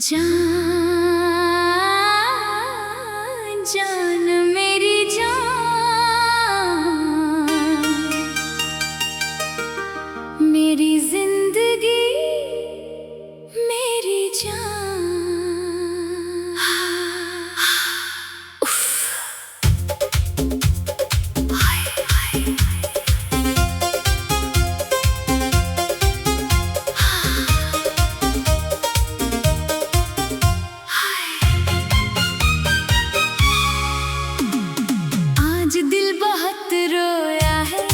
जान जान मेरी जान, मेरी जिंदगी मेरी जान। आज दिल बहुत रोया है,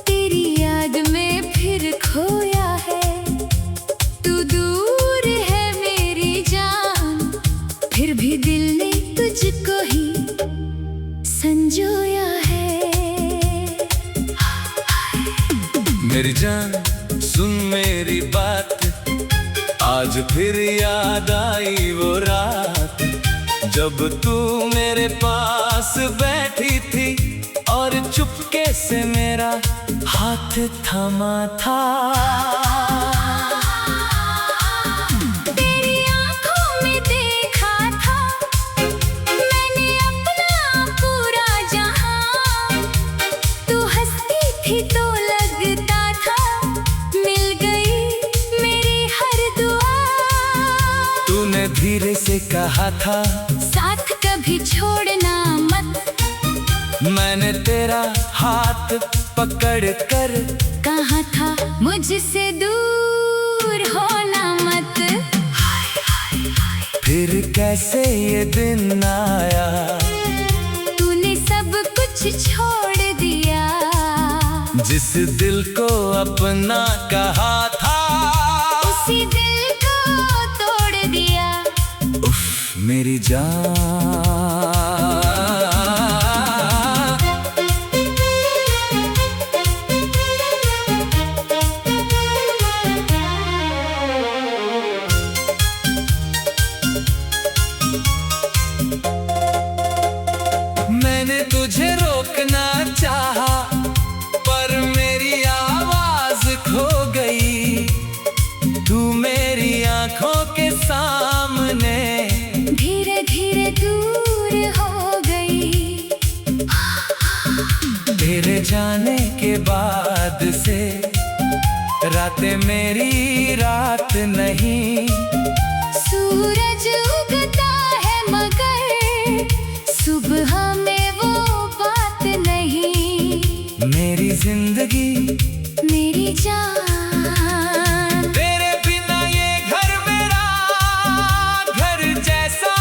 तेरी याद में फिर खोया है। तू दूर है मेरी जान, फिर भी दिल ने तुझको ही संजोया है। मेरी जान सुन मेरी बात, आज फिर याद आई वो रात जब तू मेरे पास बैठी थी और चुपके से मेरा हाथ थमा था। तेरी आंखों में देखा था मैंने अपना पूरा जहां, तू हंसती थी तो लगता था मिल गई मेरी हर दुआ। तूने धीरे से कहा था साथ कभी छोड़ना मत, मैंने तेरा हाथ पकड़ कर कहा था मुझसे दूर होना मत। फिर कैसे ये दिन आया, तूने सब कुछ छोड़ दिया, जिस दिल को अपना कहा था उसी दिल को तोड़ दिया। उफ मेरी जान। मैंने तुझे रोकना चाहा पर मेरी आवाज खो गई। तू मेरी आंखों के सामने धीरे धीरे दूर हो गई। तेरे जाने के बाद से रातें मेरी रात नहीं। सूरज उगता है मगर सुबह में वो बात नहीं। मेरी जिंदगी मेरी जान, तेरे बिना ये घर मेरा घर जैसा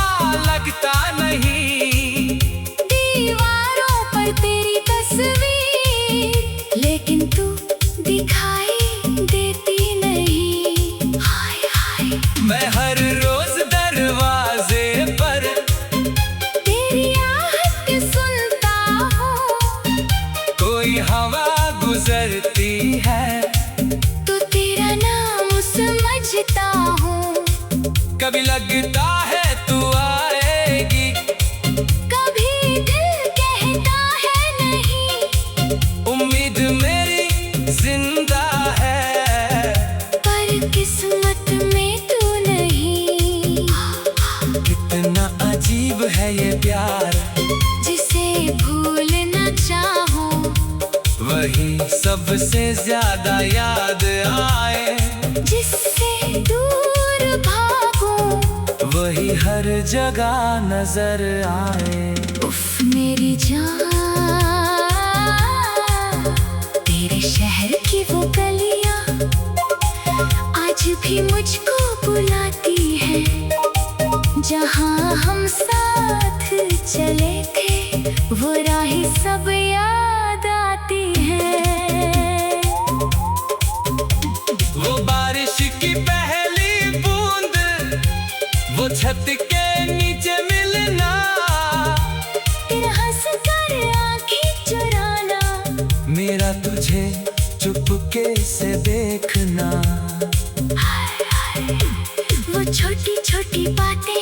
लगता नहीं। दीवारों पर तेरी तस्वीर लेकिन तू दिखाई देती नहीं। हाय हाय मैं हर रोज दरवाजे पर तेरी आहट सुनता हूँ, कोई हवा गुजरती है तो तेरा नाम समझता हूँ। कभी लगता है तू आएगी, कभी दिल कहता है नहीं। उम्मीद मेरी जिंदा है पर किस्मत में तू नहीं। कितना अजीब है ये प्यार, जिसे भूलना चाहूं वही सबसे ज्यादा याद आए। जिससे दूर भागूं वही हर जगह नजर आए। उफ मेरी जान, तेरे शहर की वो गलियां आज भी मुझको बुलाती है। जहां हम साथ चले थे वो राहें सब याद आती हैं। वो बारिश की पहली बूंद, वो छत के नीचे मिलना, फिर हंस कर आँखें चुराना, मेरा तुझे चुपके से देखना। वो छोटी छोटी बातें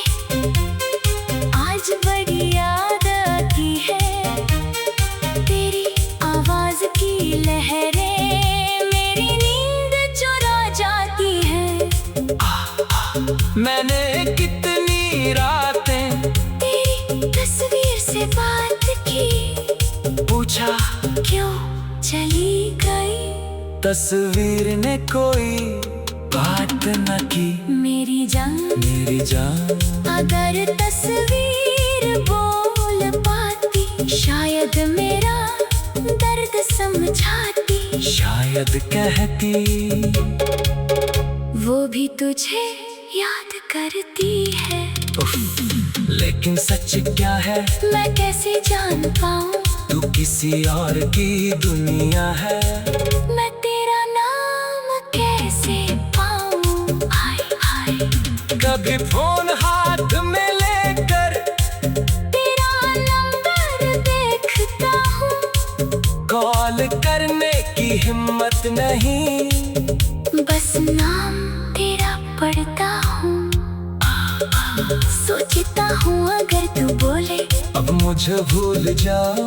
आज बड़ी याद आती है। तेरी आवाज की लहरें मेरी नींद चुरा जाती हैं। मैंने कितनी रातें तेरी तस्वीर से बात की, पूछा क्यों चली गई। तस्वीर ने कोई बात न की। मेरी जान अगर तस्वीर बोल पाती, शायद मेरा दर्द समझाती। शायद कहती वो भी तुझे याद करती है। लेकिन सच क्या है मैं कैसे जान पाऊं, तू किसी और की दुनिया है। मैं तेरा नाम कैसे पाऊं। हाय हाय, कभी फोन हाथ में लेकर तेरा नंबर देखता हूँ, कॉल करने की हिम्मत नहीं। बस नाम तेरा पढ़ता हूँ। सोचता हूँ अगर तू बोले अब मुझे भूल जाओ,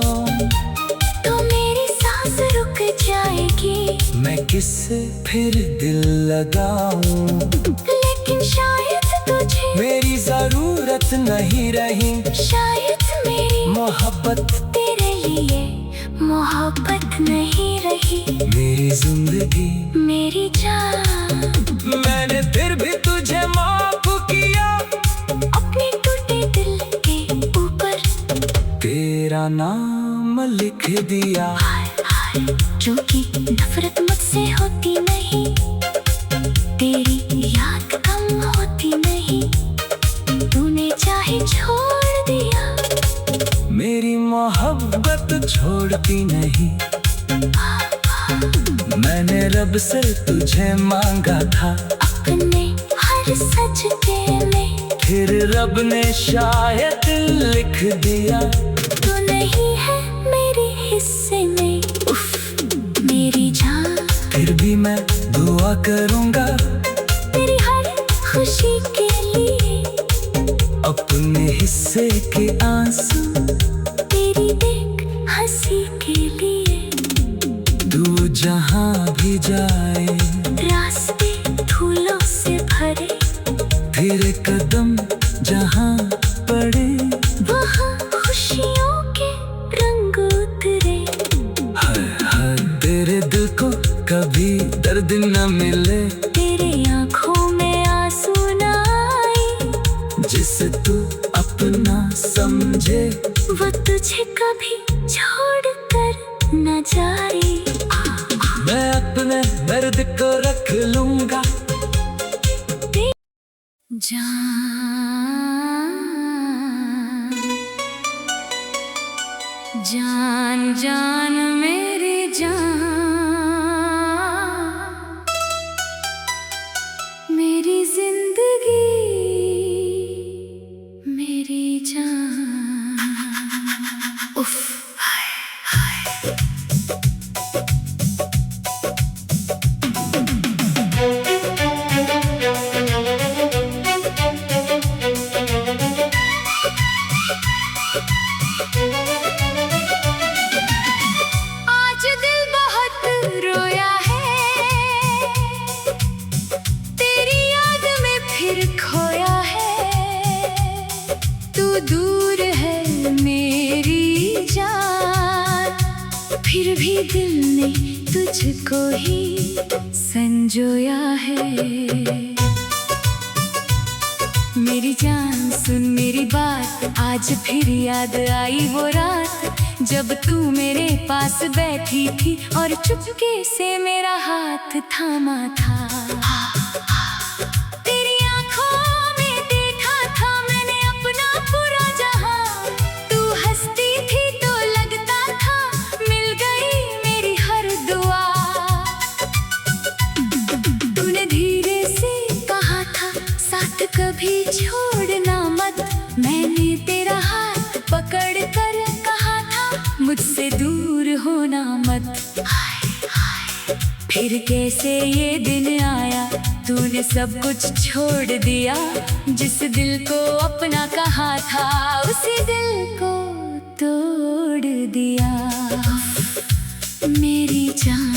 तो मेरी सांस रुक जाएगी। मैं किससे फिर दिल लगाऊं। लेकिन शायद तुझे मेरी जरूरत नहीं रही, शायद मेरी मोहब्बत तेरे लिए मोहब्बत नहीं रही। मेरी जिंदगी मेरी जान, मैंने फिर भी तुझे माफ किया। अपने टूटे दिल के ऊपर तेरा नाम लिख दिया। हाय हाय, क्योंकि नफरत मुझसे होती नहीं, तेरी याद कम होती नहीं। तूने चाहे छोड़ दिया, मेरी मोहब्बत छोड़ती नहीं। मैंने रब से तुझे मांगा था, अपने हर सजदे में फिर रब ने शायद लिख दिया। तू नहीं है मेरे हिस्से में। मेरी जान, फिर भी मैं दुआ करूंगा तेरी हर खुशी के लिए। अपने हिस्से के आंसू तेरी देख हंसी के लिए। तू जहां भी जाए, रास्ते फूलों से भरे, तेरे कदम जहां पड़े, वहाँ खुशियों के रंग उतरे। हर हर तेरे दिल को कभी दर्द न मिले। तेरे आँखों में आंसू न आए, जिसे तू अपना समझे, वो तुझे कभी छोड़ कर न जाए। मैं अपने दर्द को रख लूंगा। जान जान मेरी जान, मेरी जिंदगी मेरी जान। उफ, हाय हाय। आज दिल बहुत रोया है, तेरी याद में फिर खोया है। तू दूर है मेरी जान, फिर भी दिल ने तुझको ही संजोया है। मेरी जान सुन मेरी बात, आज फिर याद आई वो रात, जब तू मेरे पास बैठी थी और चुपके से मेरा हाथ थामा था। तेरी आंखों में देखा था मैंने अपना पूरा जहां। तू हंसती थी तो लगता था मिल गई मेरी हर दुआ। तूने धीरे से कहा था साथ कभी छोड़ना मत, मैंने तेरा हाथ पकड़ कर कहा था मुझसे दूर होना मत। फिर कैसे ये दिन आया, तूने सब कुछ छोड़ दिया। जिस दिल को अपना कहा था उसी दिल को तोड़ दिया। मेरी जान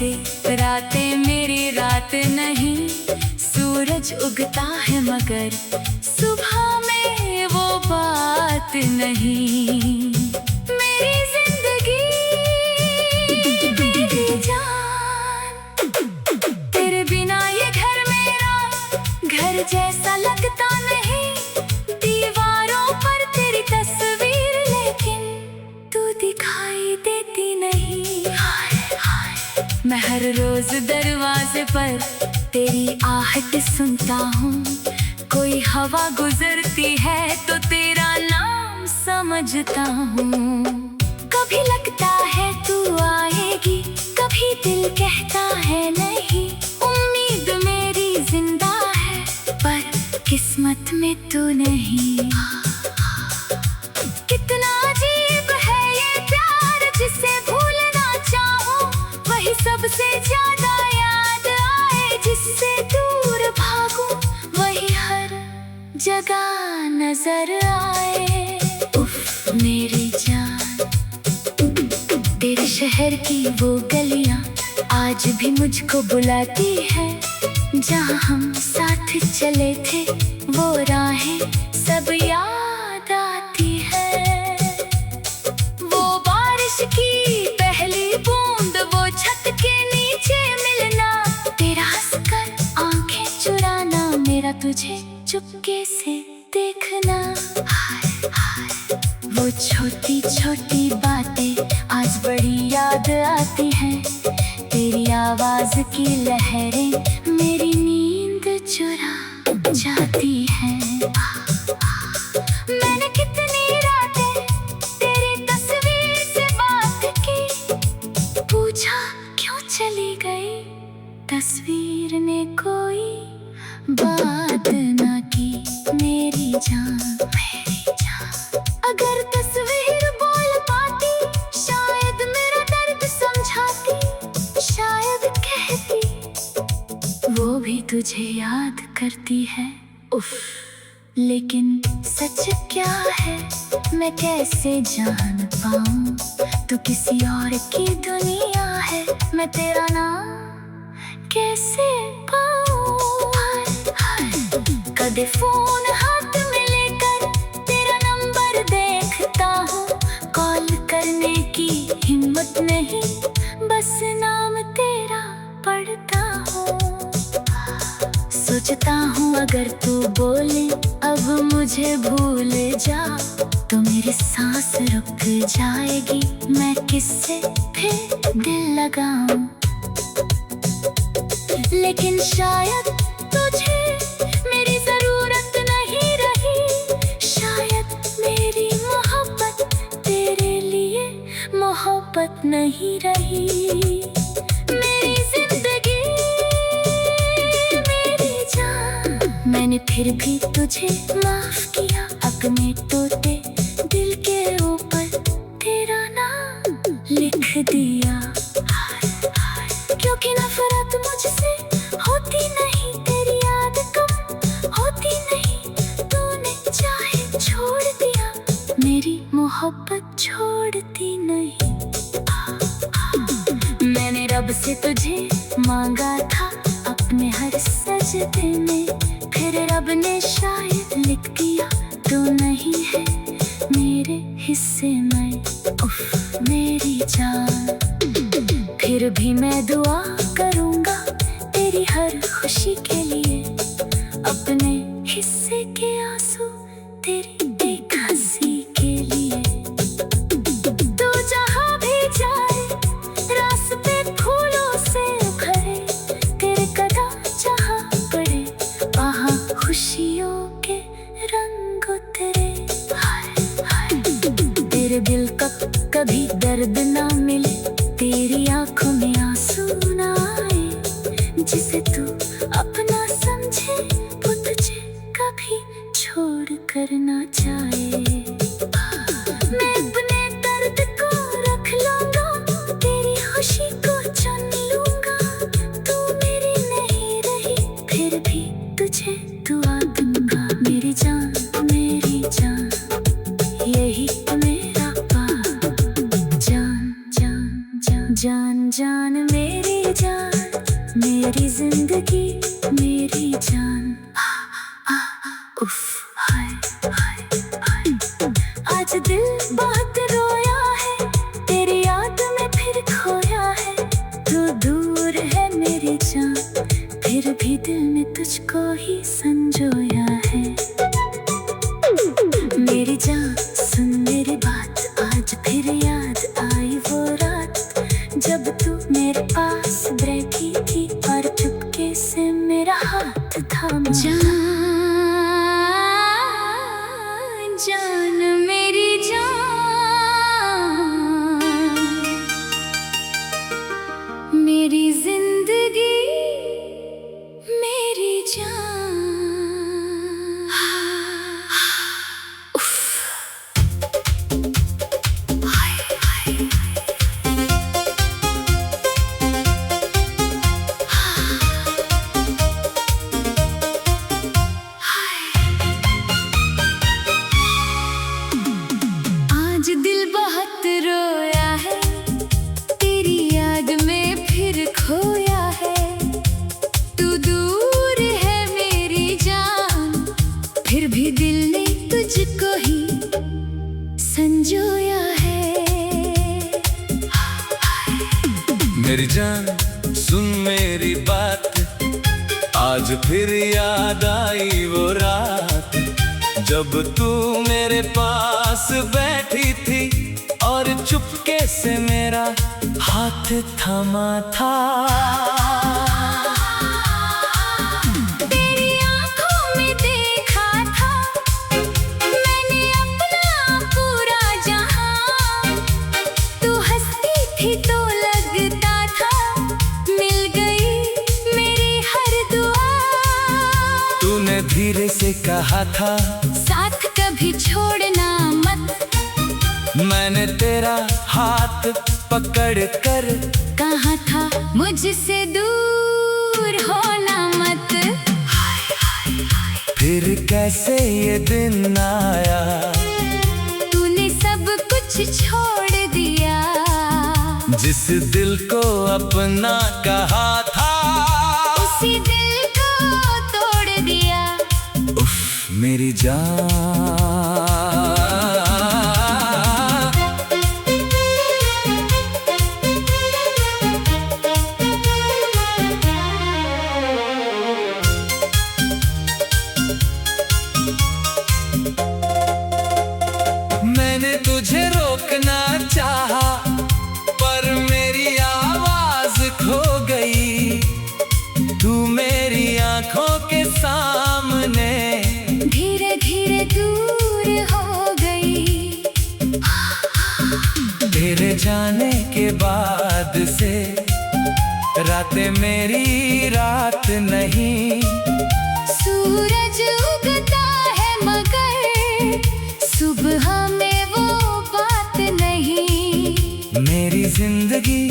से रातें मेरी रात नहीं। सूरज उगता है मगर सुबह में वो बात नहीं। मेरी जिंदगी मेरी जान, तेरे बिना ये घर मेरा घर जैसा लगता नहीं। दीवारों पर तेरी तस्वीर लेकिन तू दिखाई देती नहीं। मैं हर रोज दरवाजे पर तेरी आहट सुनता हूँ। कोई हवा गुजरती है तो तेरा नाम समझता हूँ। कभी लगता है तू आएगी, कभी दिल कहता है नहीं। उम्मीद मेरी जिंदा है पर किस्मत में तू नहीं। कितना अजीब है ये प्यार, जिसे भूलना चाहूं वही सबसे ज्यादा याद आए। जिससे दूर भागूं वही हर जगह नजर आए। उफ मेरी जान, तेरे शहर की वो गलियां आज भी मुझको बुलाती है। जहाँ हम साथ चले थे वो राहें सब याद आती है। वो बारिश की पहली बूंद, वो छत के नीचे मिलना, तेरा हंसकर आंखें चुराना, मेरा तुझे चुपके से देखना। वो छोटी छोटी बातें आज बड़ी याद आती हैं। तेरी आवाज की लहरें मेरी नींद चुरा जाती हैं। मैंने कितनी रातें तेरी तस्वीर से बात की, पूछा क्यों चली गई, तस्वीर ने कोई बात ना की। मेरी जान अगर तस्वीर बोल पाती, शायद मेरा दर्द समझाती। शायद कहती वो भी तुझे याद करती है। उफ लेकिन सच क्या है मैं कैसे जान पाऊं, तू किसी और की दुनिया है, मैं तेरा नाम कैसे पाऊं। कदे फोन हाथ में लेकर तेरा नंबर देखता हूँ, कॉल करने की हिम्मत नहीं, बस नाम तेरा पढ़ता हूँ। सोचता हूँ अगर तू बोले अब मुझे भूल जा, तो मेरी सांस रुक जाएगी, मैं किससे फिर दिल लगाऊं। लेकिन शायद तुझे मेरी जरूरत नहीं रही, शायद मेरी मोहब्बत तेरे लिए मोहब्बत नहीं रही। मेरी जिंदगी मेरी जान, मैंने फिर भी तुझे माफ किया, अपने टूटे दिल के ऊपर तेरा नाम लिख दिया। क्योंकि नफरत मुझसे होती नहीं, तेरी याद कम होती नहीं, तूने चाहे छोड़ दिया, मेरी मोहब्बत छोड़ती नहीं। मैंने रब से तुझे मांगा था अपने हर सजदे में, फिर रब ने शायद लिख दिया तू नहीं है मेरे हिस्से में। उफ मेरी जान, फिर भी मैं दुआ करूंगा तेरी हर खुशी के लिए, अपने हिस्से के आंसू तेरी एक हंसी के लिए। तू जहाँ भी जाए रास्ते फूलों से भरे, तेरे कदम जहाँ पड़े वहाँ खुशियों के रंग उतरे। तेरे दिल का कभी दर्द ना मिले, तेरी आंखों में आंसू ना आए, जिसे तू अपना समझे वो तुझे कभी छोड़ कर ना जाए। मैं अपने दर्द को रख लूंगा, तेरी खुशी को चुन लूंगा, तू मेरी नहीं रही फिर भी तुझे दुआ दूंगा। मेरी जान यही मेरा पार, जान जान जान जान जान मेरी उफ, हाय हाय हाय। आज दिल बहुत रोया है, तेरी याद में फिर खोया है। तू दूर है मेरी जान, फिर भी दिल में तुझको ही संजोया है। मेरी जान सुन मेरी बात, आज फिर याद आई वो रात जब तू मेरे पास बैठी थी और चुपके से मेरा हाथ थामा। जान जान मेरी जान, मेरी जिंदगी मेरी जान। आज दिल बहुत रोया है, तेरी याद में फिर खोया है। तू दूर है मेरी जान, फिर भी दिल ने तुझको ही संजोया है। मेरी जान सुन मेरी बात, आज फिर याद आई वो रात जब तू मेरे पास बैठी थी और चुपके से मेरा हाथ थामा था। तेरी आंखों में देखा था मैंने अपना पूरा जहां। तू हंसती थी तो लगता था मिल गई मेरी हर दुआ। तूने धीरे से कहा था साथ कभी छोड़ना मत, मैंने तेरा हाथ पकड़ कर कहा था मुझसे दूर होना मत। फिर कैसे ये दिन आया, तूने सब कुछ छोड़ दिया। जिस दिल को अपना कहा था उसी दिल को तोड़ दिया। उफ मेरी जान। मैंने तुझे रोकना चाहा पर मेरी आवाज खो गई। तू मेरी आंखों के सामने धीरे धीरे दूर हो गई। तेरे जाने के बाद से रातें मेरी रात नहीं। सूरज उगता है मगर सुबह में वो बात नहीं। मेरी जिंदगी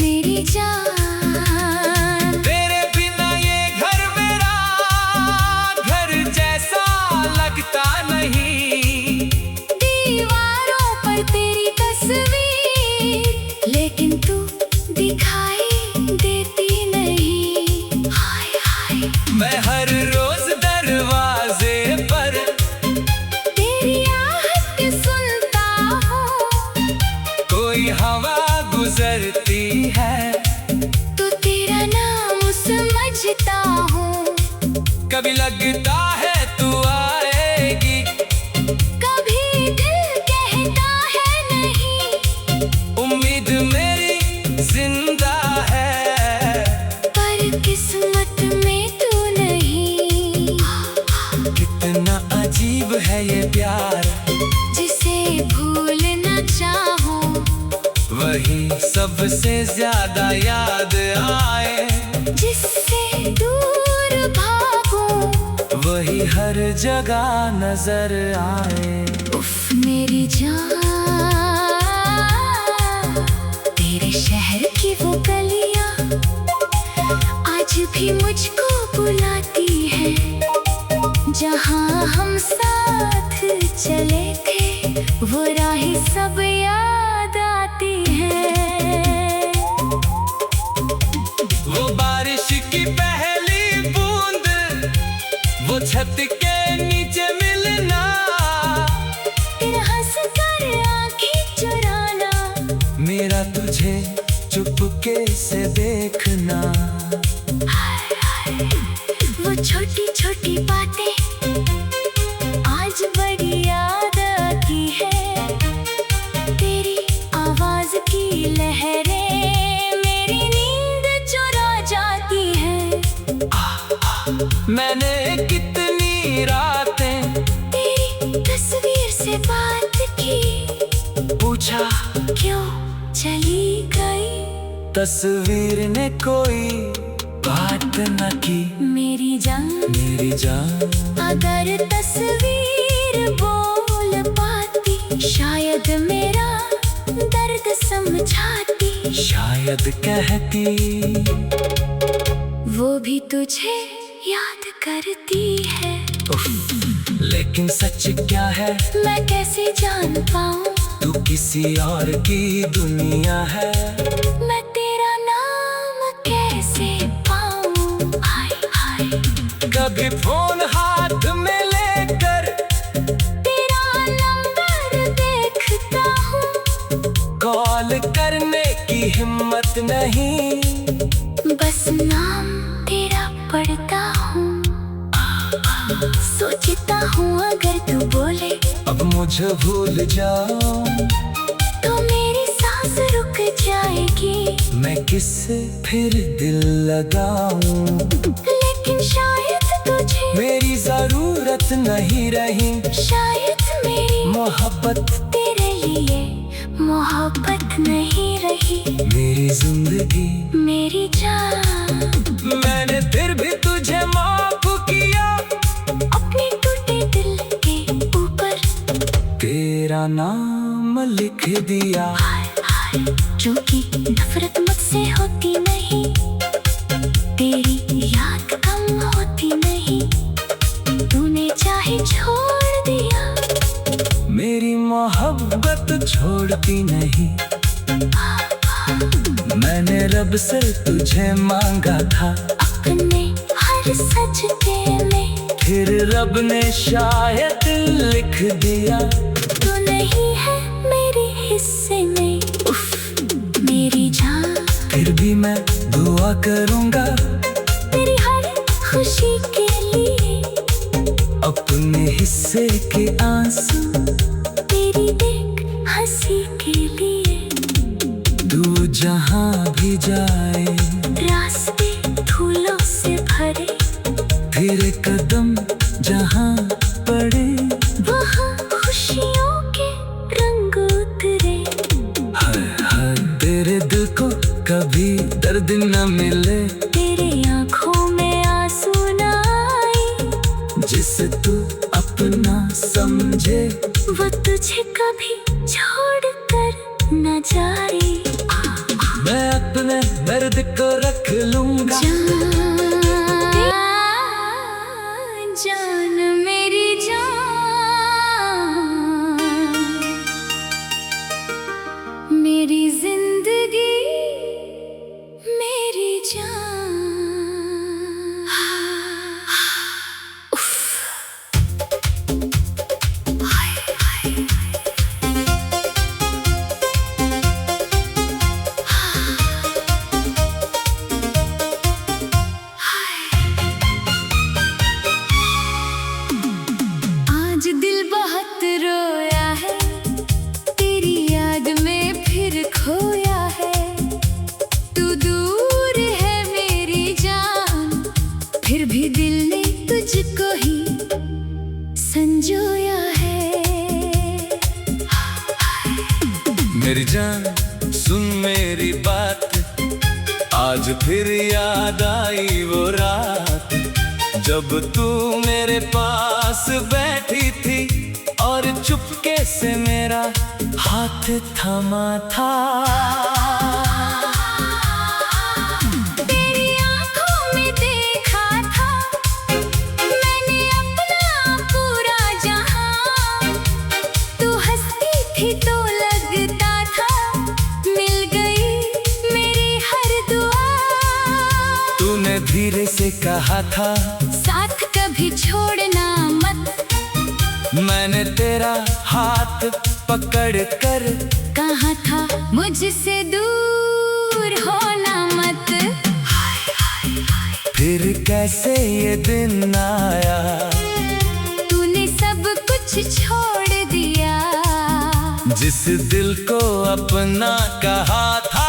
मेरी जान, तेरे बिना ये घर मेरा घर जैसा लगता नहीं। दीवारों पर तेरी तस्वीर लेकिन तू दिखाई देती नहीं। हाय हाय मैं हर रोज दरवाजे पर तेरी आहट सुनता हूँ। कोई हवा गुजरती है तो तेरा नाम समझता हूँ। कभी लगता है तू आएगी, कभी दिल कहता है नहीं। उम्मीद मेरी जिंदा है पर किस्मत में तू नहीं। कितना अजीब है ये प्यार, जिसे भूलना चाहूं वही सबसे ज्यादा याद आए। जिससे दूर भागूं वही हर जगह नजर आए। उफ मेरी जान, तेरे शहर की वो गलियां आज भी मुझको बुलाती है। जहाँ हम साथ चले थे वो राहें सब याद आती है। वो बारिश की पहली बूंद, वो छत के तुझसे बात की, पूछा क्यों चली गई। तस्वीर ने कोई बात न की। मेरी जान अगर तस्वीर बोल पाती, शायद मेरा दर्द समझाती। शायद कहती वो भी तुझे याद करती है। लेकिन सच क्या है मैं कैसे जान पाऊं, तू किसी और की दुनिया है। मैं तेरा नाम कैसे पाऊं। हाय हाय, कभी फोन हाथ में लेकर तेरा नंबर देखता हूँ, कॉल करने की हिम्मत नहीं। बस नाम तेरा पढ़ता हूँ। सोचता हूँ अगर तू बोले अब मुझे भूल जाओ, तो मेरी सांस रुक जाएगी। मैं किससे फिर दिल लगाऊं। लेकिन शायद तुझे मेरी जरूरत नहीं रही, शायद मेरी मोहब्बत तेरे लिए मोहब्बत नहीं रही। मेरी जिंदगी मेरी जान, मैंने फिर भी तुझे माफ किया। अपने टूटे दिल के ऊपर तेरा नाम लिख दिया। हाय हाय, क्योंकि नफरत मुझसे होती नहीं, तेरी याद कम होती नहीं। तूने चाहे छोड़ दिया, मेरी मोहब्बत छोड़ती नहीं। मैंने रब से तुझे मांगा था, अपने हर सजदे में फिर रब ने शायद लिख दिया। तू नहीं है मेरे हिस्से में। मेरी जान, फिर भी मैं दुआ करूंगा तेरी हर खुशी के लिए। अपने हिस्से के आंसू तेरी एक हंसी के लिए। तू जहां भी जाए, रास्ते फूलों से भरे, तेरे कदम जहां पड़े, वहाँ खुशियों के रंग उतरे। हाय हाय तेरे दिल को कभी दर्द न मिले। तेरे आँखों में आंसू न आए, जिसे तू अपना समझे, वो तुझे कभी छोड़ कर न जाए। मैं अपने दर्द को रख लूंगा। जान मेरी जान, मेरी जिंदगी मेरी जान। हाय हाय, आज दिल बहुत रोया है, तेरी याद में फिर खोया है। तू दूर है मेरी जान, फिर भी दिल ने तुझको ही संजोया है। मेरी जान सुन मेरी बात, आज फिर याद आई वो रात, जब तू मेरे पास बैठी थी और चुपके से मेरा हाथ थमा था। तेरी आँखों में देखा था मैंने अपना पूरा जहां। तू हंसती थी तो लगता था मिल गई मेरी हर दुआ। तूने धीरे से कहा था साथ कभी छोड़ना मत, मैंने तेरा हाथ पकड़ कर कहा था मुझसे दूर होना मत। फिर कैसे ये दिन आया, तूने सब कुछ छोड़ दिया, जिस दिल को अपना कहा था,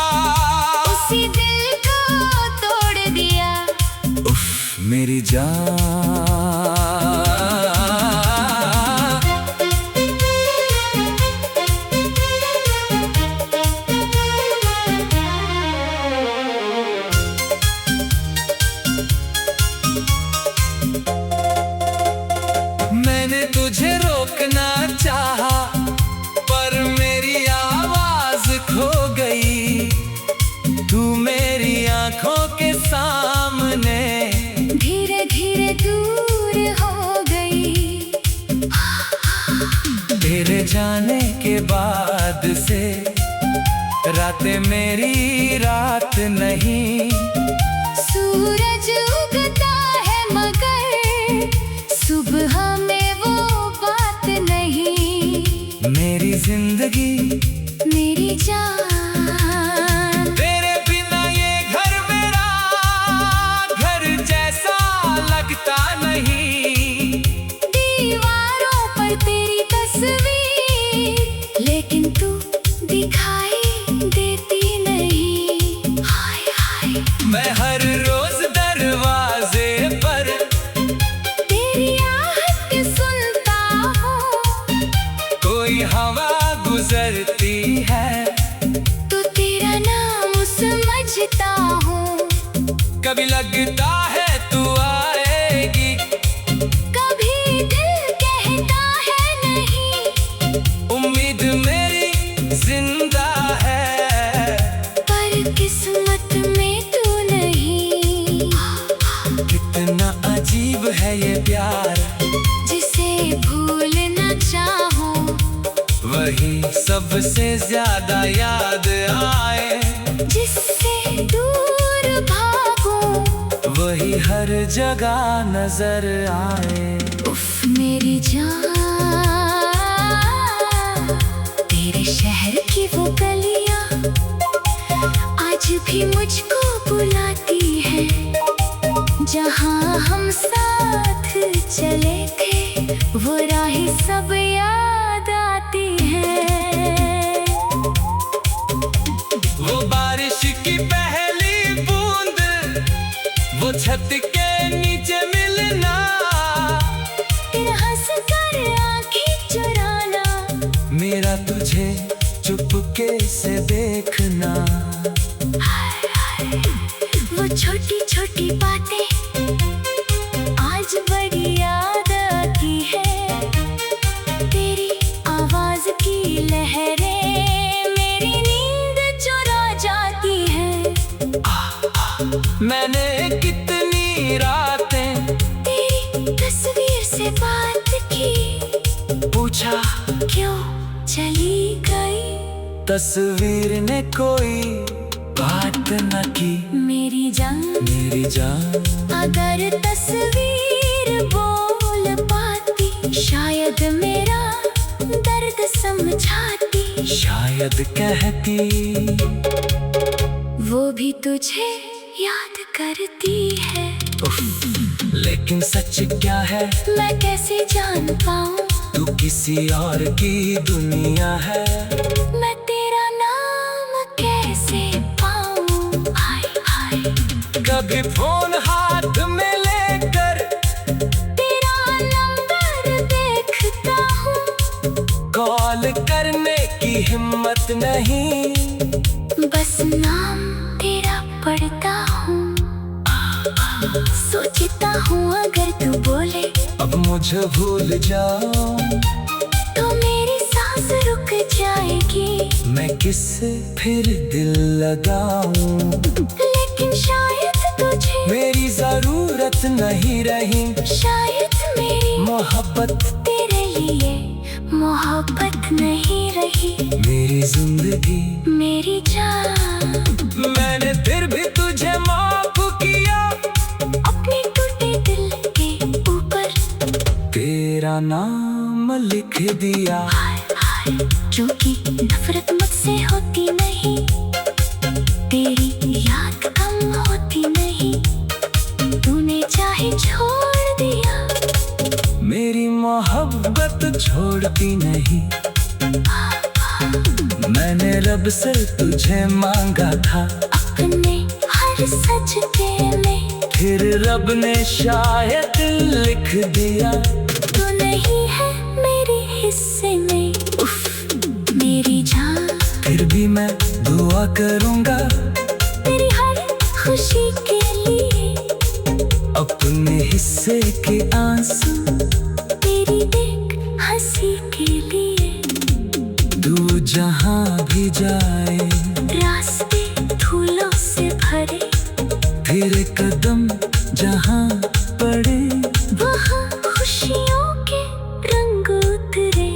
उसी दिल को तोड़ दिया। उफ मेरी जान। मैंने तुझे रोकना चाहा, पर मेरी आवाज खो गई। तू मेरी आंखों के सामने धीरे धीरे दूर हो गई। तेरे जाने के बाद से रातें मेरी रात नहीं। सूरज उगता है मगर सुबह में वो बात नहीं। मेरी जिंदगी मेरी जान, तेरे बिना ये घर मेरा घर जैसा लगता नहीं। दीवारों पर तेरी तस्वीर, लेकिन तू दिखाई देती नहीं। हाय हाय, मैं हर रोज दरवाजे पर तेरी आहट सुनता हूँ। कोई हवा गुजरती है तो तेरा नाम समझता हूँ। कभी लगता है तू आएगी, कभी दिल कहता है नहीं। उम्मीद मेरी जिंदा है, पर किस्मत में तू नहीं। कितना अजीब है ये प्यार, जिसे भूलना चाहूं, वही सबसे ज्यादा याद आए। जिससे दूर भागूं, वही हर जगह नजर आए। उफ मेरी जान, तेरे शहर की वो गलियां आज भी मुझको बुलाती है। जहाँ हम साथ चले थे, वो राहें सब याद आती है। वो बारिश की पहली बूंद, वो छत के नीचे मिलना, फिर हंस कर आँखें चुराना, मेरा तुझे चुपके से देखना। हाय हाय, वो छोटी छोटी बातें आज बड़ी याद आती है। तेरी आवाज की लहरें मेरी नींद चुरा जाती है। मैंने कितनी रातें तेरी तस्वीर से बात की, पूछा क्यों चली गई। तस्वीर ने कोई बात न की। मेरी जान, मेरी जान, अगर तस्वीर बोल पाती, शायद मेरा दर्द समझाती। शायद कहती वो भी तुझे याद करती है। उफ, लेकिन सच क्या है मैं कैसे जान पाऊं, तू किसी और की दुनिया है। मैं तेरा नाम कैसे पाऊं। हाय हाय, कभी फोन हाथ में लेकर तेरा नंबर देखता हूँ, कॉल करने की हिम्मत नहीं। बस नाम तेरा पढ़ता हूँ। सोचता हूँ अगर तू बोले अब मुझे भूल जाओ, तो मेरी सांस रुक जाएगी। मैं किससे फिर दिल लगाऊं। लेकिन शायद तुझे मेरी जरूरत नहीं रही, शायद मेरी मोहब्बत तेरे लिए मोहब्बत नहीं रही। मेरी जिंदगी मेरी जान, मैंने फिर भी तुझे माफ किया। अपने टूटे दिल के ऊपर तेरा नाम लिख दिया। हाय हाय, जो कि नफरत मुझसे होती नहीं, तेरी याद कम होती नहीं। तूने चाहे छोड़ दिया, मेरी मोहब्बत छोड़ती नहीं। मैंने रब से तुझे मांगा था, अपने हर सजदे में फिर रब ने शायद लिख दिया। तू नहीं है मेरे हिस्से में। उफ मेरी जान, फिर भी मैं दुआ करूंगा तेरी हर खुशी के लिए। अपने हिस्से के आंसू तेरी जहाँ भी जाए, रास्ते फूलों से भरे, फिर कदम जहाँ पड़े, वहाँ खुशियों के रंग उतरे।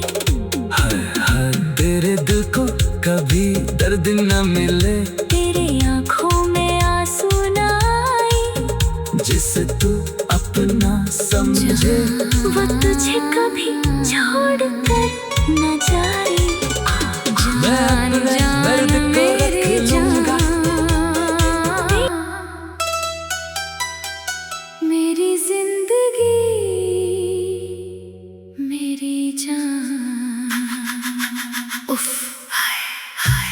हर तेरे दिल को कभी दर्द न मिले, तेरे आँखों में आंसू न आए, जिसे तू अपना समझे, वो तुझे कभी छोड़ कर न जाए। मैं अपने दर्द को रख लूंगा। मेरी जिंदगी मेरी जान। उफ, हाय हाय।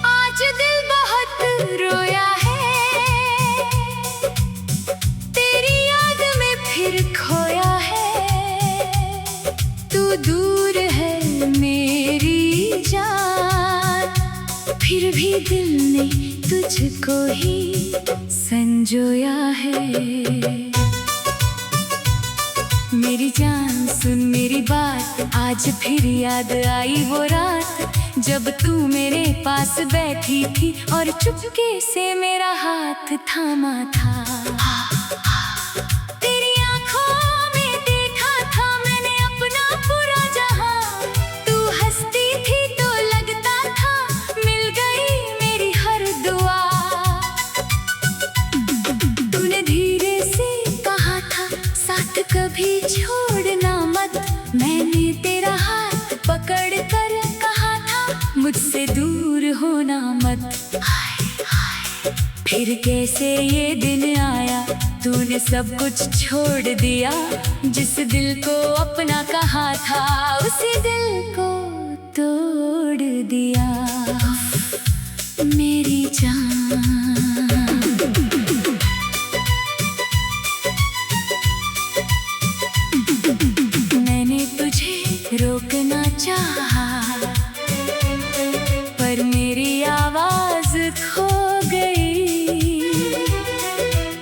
आज दिल बहुत रोया है, तेरी याद में फिर खोया है। तू दूर है मेरी जान, फिर भी दिल ने तुझको ही संजोया है। मेरी जान सुन मेरी बात, आज फिर याद आई वो रात, जब तू मेरे पास बैठी थी और चुपके से मेरा हाथ थामा था। तेरी आंखों में देखा था मैंने अपना पूरा जहां, तू हंसती थी तो लगता था मिल गई मेरी हर दुआ। तूने धीरे से कहा था साथ कभी छोड़ना मत, मैंने तेरा हाथ पकड़ कर कहा था मुझसे दूर होना मत। फिर कैसे ये दिन आया, तूने सब कुछ छोड़ दिया, जिस दिल को अपना कहा था उसी दिल को तोड़ दिया। मेरी जान रोकना चाहा, पर मेरी आवाज खो गई।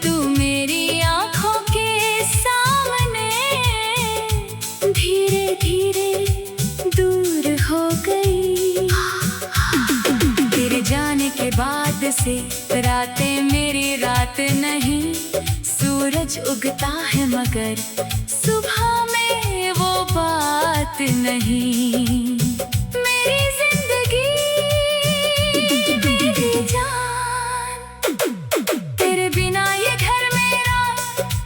तू मेरी आंखों के सामने धीरे धीरे दूर हो गई। तेरे जाने के बाद से रातें मेरी रात नहीं, सूरज उगता है मगर सुबह में वो बात नहीं। मेरी जिंदगी मेरी जान, तेरे बिना ये घर मेरा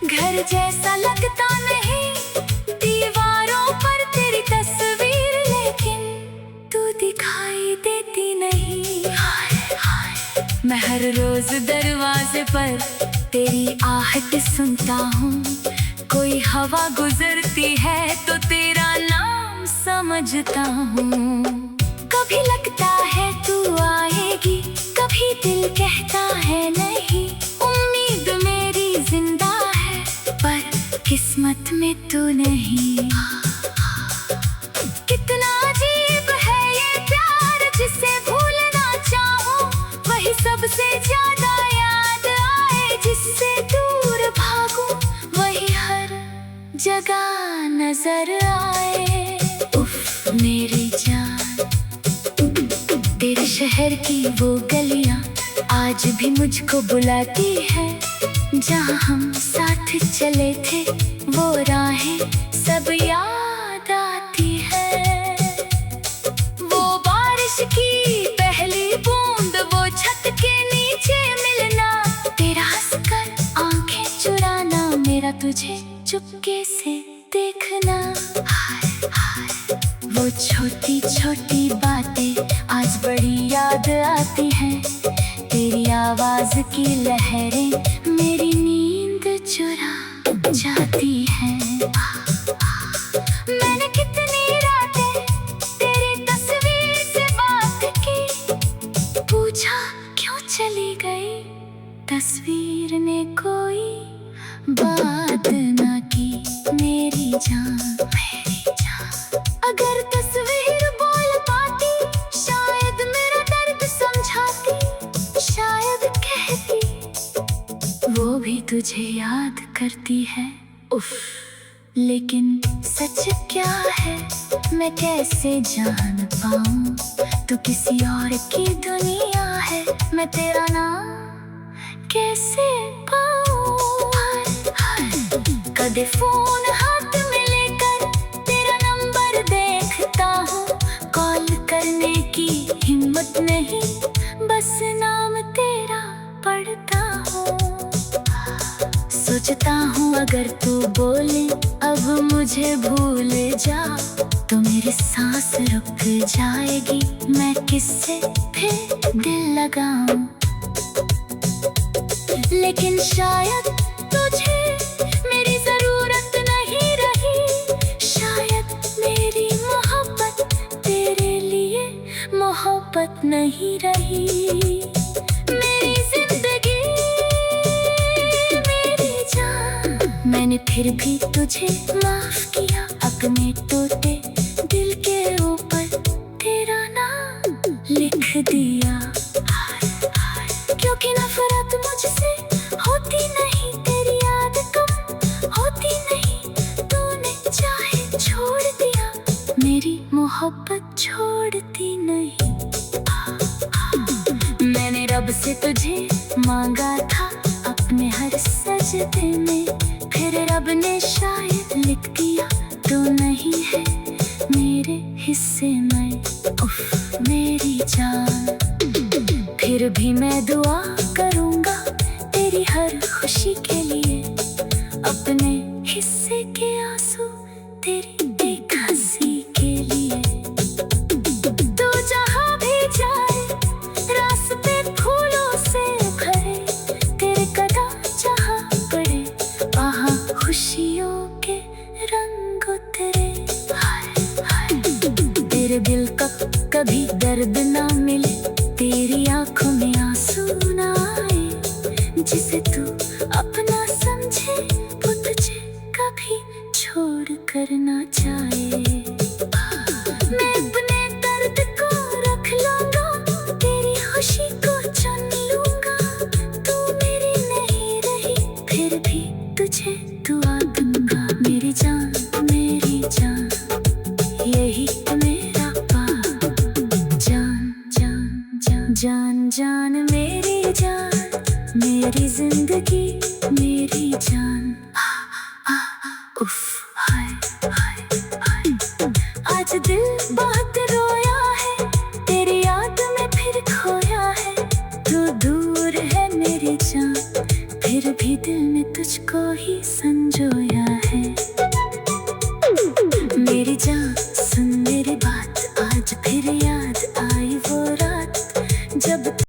घर जैसा लगता नहीं। दीवारों पर तेरी तस्वीर लेकिन तू दिखाई देती नहीं। मैं हर रोज दरवाजे पर तेरी आहट सुनता हूँ, कोई हवा गुजरती है तो तेरा नाम समझता हूँ। कभी लगता है तू आएगी, कभी दिल कहता है नहीं। उम्मीद मेरी जिंदा है पर किस्मत में तू नहीं। कितना अजीब है ये प्यार, जिसे भूलना चाहूं वही सबसे ज्यादा याद आए, जिससे दूर भागूं वही हर जगह नजर आए। उफ मेरी जान, तेरे शहर की वो गलियां आज भी मुझको बुलाती है, जहाँ हम साथ चले थे वो राहें सब याद आती है। वो बारिश की पहली बूंद, वो छत के नीचे मिलना, तेरा हंसकर आंखें चुराना, मेरा तुझे चुपके से देखना। वो छोटी छोटी बातें आज बड़ी याद आती हैं, तेरी आवाज की लहरें मेरी नींद चुरा जाती हैं। मैंने कितनी रातें तेरी तस्वीर से बात की, पूछा क्यों चली गई, तस्वीर ने कोई बात ना की। मेरी जान, मेरी जान, अगर तस्वीर बोल पाती तुझे याद करती है। उफ, लेकिन सच क्या है मैं कैसे जान पाऊं, तू किसी और की दुनिया है, मैं तेरा नाम कैसे पाऊं। कदे फोन हाथ में लेकर तेरा नंबर देखता हूँ, कॉल करने की हिम्मत नहीं, बस नाम तेरा पढ़ता हूँ। सोचता हूँ अगर तू बोले अब मुझे भूल जा, तो मेरी सांस रुक जाएगी, मैं किससे फिर दिल लगाऊं। लेकिन शायद तुझे मेरी जरूरत नहीं रही, शायद मेरी मोहब्बत तेरे लिए मोहब्बत नहीं रही। मेरी जिंदगी मेरी जान, मैंने फिर भी तुझे माफ किया, अपने टूटे दिल के ऊपर तेरा नाम लिख दिया। क्योंकि नफरत मुझसे होती नहीं, तेरी याद कम होती नहीं, तूने चाहे छोड़ दिया, मेरी मोहब्बत छोड़ती नहीं। मैंने रब से तुझे मांगा था अपने हर सजदे में, फिर रब ने शायद लिख दिया तू नहीं है मेरे हिस्से में। उफ मेरी जान, फिर भी मैं दुआ करूंगा तेरी हर खुशी के लिए, अपने हिस्से के आंसू तेरी एक हंसी के लिए। तू जहाँ भी जाए रास्ते फूलों से भरे, तेरे कदम जहाँ पड़े वहाँ खुशियों के रंग उतरे। तेरे दिल का कभी दर्द ना मिले, तेरी आंखों में आंसू ना आए, जिसे तू अपना समझे वो तुझे कभी छोड़ कर ना जाए। मैं अपने दर्द को रख लूंगा, तेरी खुशी को चुन लूंगा, तू मेरी नहीं रही फिर भी तुझे दुआ दूंगा। मेरी जान मेरी जान, यही मेरा पार, जान जान जान जान जान मेरी जान, मेरी जिंदगी मेरी जान। उफ हाय हाय हाय, आज दिल बहुत रोया है, तेरी याद में फिर खोया है, तू दूर है मेरी जान, फिर भी दिल ने तुझको ही संजोया।